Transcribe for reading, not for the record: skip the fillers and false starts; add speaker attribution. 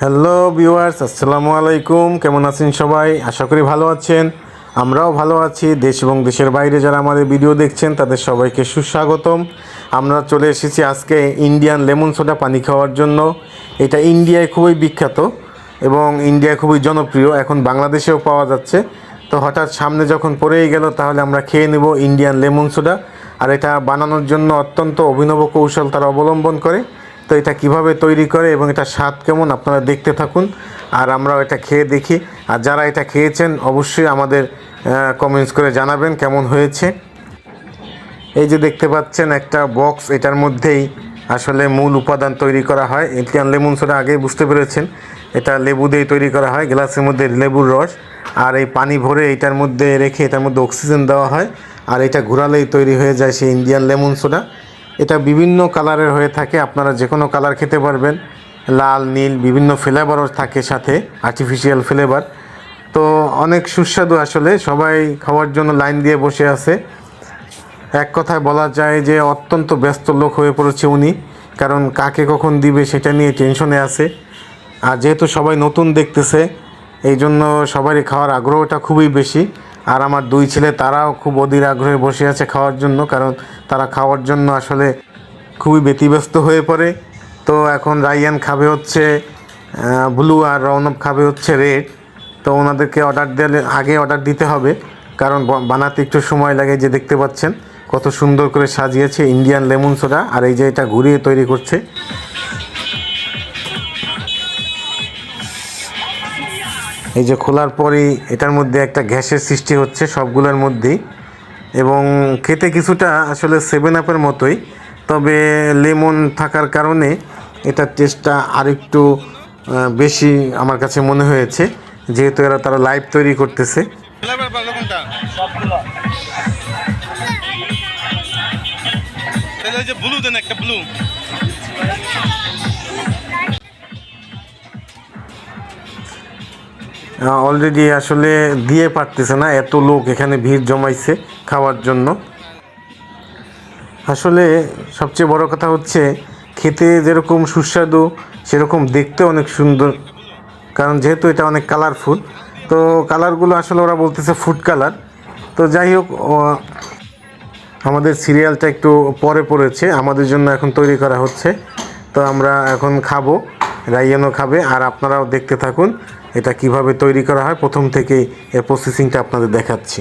Speaker 1: Hello viewers, আসসালামু আলাইকুম। কেমন আছেন সবাই? আশা করি ভালো আছেন। আমরাও ভালো আছি। দেশ এবং দেশের বাইরে যারা আমাদের ভিডিও দেখছেন তাদের সবাইকে সুস্বাগতম। আমরা চলে এসেছি আজকে ইন্ডিয়ান লেমন সোডা পানি খাওয়ার জন্য। এটা ইন্ডিয়ায় খুবই বিখ্যাত এবং ইন্ডিয়ায় খুবই জনপ্রিয়, এখন বাংলাদেশেও পাওয়া যাচ্ছে। তো হঠাৎ সামনে যখন পড়েই গেল, তাহলে আমরা খেয়ে নেব ইন্ডিয়ান লেমন সোডা। আর এটা বানানোর জন্য অত্যন্ত অভিনব কৌশল তারা অবলম্বন করে। তো এটা কিভাবে তৈরি করে এবং এটা স্বাদ কেমন আপনারা দেখতে থাকুন, আর আমরাও এটা খেয়ে দেখি। আর যারা এটা খেয়েছেন অবশ্যই আমাদের কমেন্টস করে জানাবেন কেমন হয়েছে। এই যে দেখতে পাচ্ছেন একটা বক্স, এটার মধ্যেই আসলে মূল উপাদান তৈরি করা হয়। ইন্ডিয়ান লেমন সোডা আগেই বুঝতে পেরেছেন, এটা লেবু দিয়ে তৈরি করা হয়। গ্লাসের মধ্যে লেবুর রস আর এই পানি ভরে এটার মধ্যে রেখে এটার মধ্যে অক্সিজেন দেওয়া হয়, আর এটা ঘোরালেই তৈরি হয়ে যায় সেই ইন্ডিয়ান লেমন সোডা। এটা বিভিন্ন কালারের হয়ে থাকে, আপনারা যে কোনো কালার খেতে পারবেন, লাল নীল বিভিন্ন ফ্লেভারও থাকে সাথে, আর্টিফিশিয়াল ফ্লেভার। তো অনেক সুস্বাদু, আসলে সবাই খাওয়ার জন্য লাইন দিয়ে বসে আছে। এক কথায় বলা যায় যে অত্যন্ত ব্যস্ত লোক হয়ে পড়েছে উনি, কারণ কাকে কখন দিবে সেটা নিয়ে টেনশনে আছে। আর যেহেতু সবাই নতুন দেখতেছে, এই জন্য সবারই খাওয়ার আগ্রহটা খুবই বেশি। আর আমার দুই ছেলে তারাও খুব অধীর আগ্রহে বসে আছে খাওয়ার জন্য, কারণ তারা খাওয়ার জন্য আসলে খুবই ব্যতিব্যস্ত হয়ে পড়ে। তো এখন রাইয়ান খাবে হচ্ছে ব্লু আর রৌনক খাবে হচ্ছে রেড। তো ওনাদেরকে আগে অর্ডার দিতে হবে, কারণ বানাতে একটু সময় লাগে। যে দেখতে পাচ্ছেন কত সুন্দর করে সাজিয়েছে ইন্ডিয়ান লেমন সোডা, আর এই যে এটা ঘুরিয়ে তৈরি করছে। এই যে খোলার পরেই এটার মধ্যে একটা গ্যাসের সৃষ্টি হচ্ছে সবগুলোর মধ্যেই, এবং খেতে কিছুটা আসলে 7 আপের মতোই, তবে লেমন থাকার কারণে এটার টেস্টটা আরেকটু বেশি আমার কাছে মনে হয়েছে, যেহেতু তারা লাইভ তৈরি করতেছে। অলরেডি আসলে দিয়ে পারতেছে না, এত লোক এখানে ভিড় জমাইছে খাওয়ার জন্য। আসলে সবচেয়ে বড় কথা হচ্ছে, খেতে যেরকম সুস্বাদু সেরকম দেখতে অনেক সুন্দর, কারণ যেহেতু এটা অনেক কালারফুল। তো কালারগুলো আসলে ওরা বলতেছে ফুড কালার। তো যাই হোক, আমাদের সিরিয়ালটা একটু পরে পড়েছে, আমাদের জন্য এখন তৈরি করা হচ্ছে। তো আমরা এখন খাবো, রাইয়ানও খাবে, আর আপনারাও দেখতে থাকুন এটা কিভাবে তৈরি করা হয়। প্রথম থেকেই এর প্রসেসিংটা আপনাদের দেখাচ্ছি।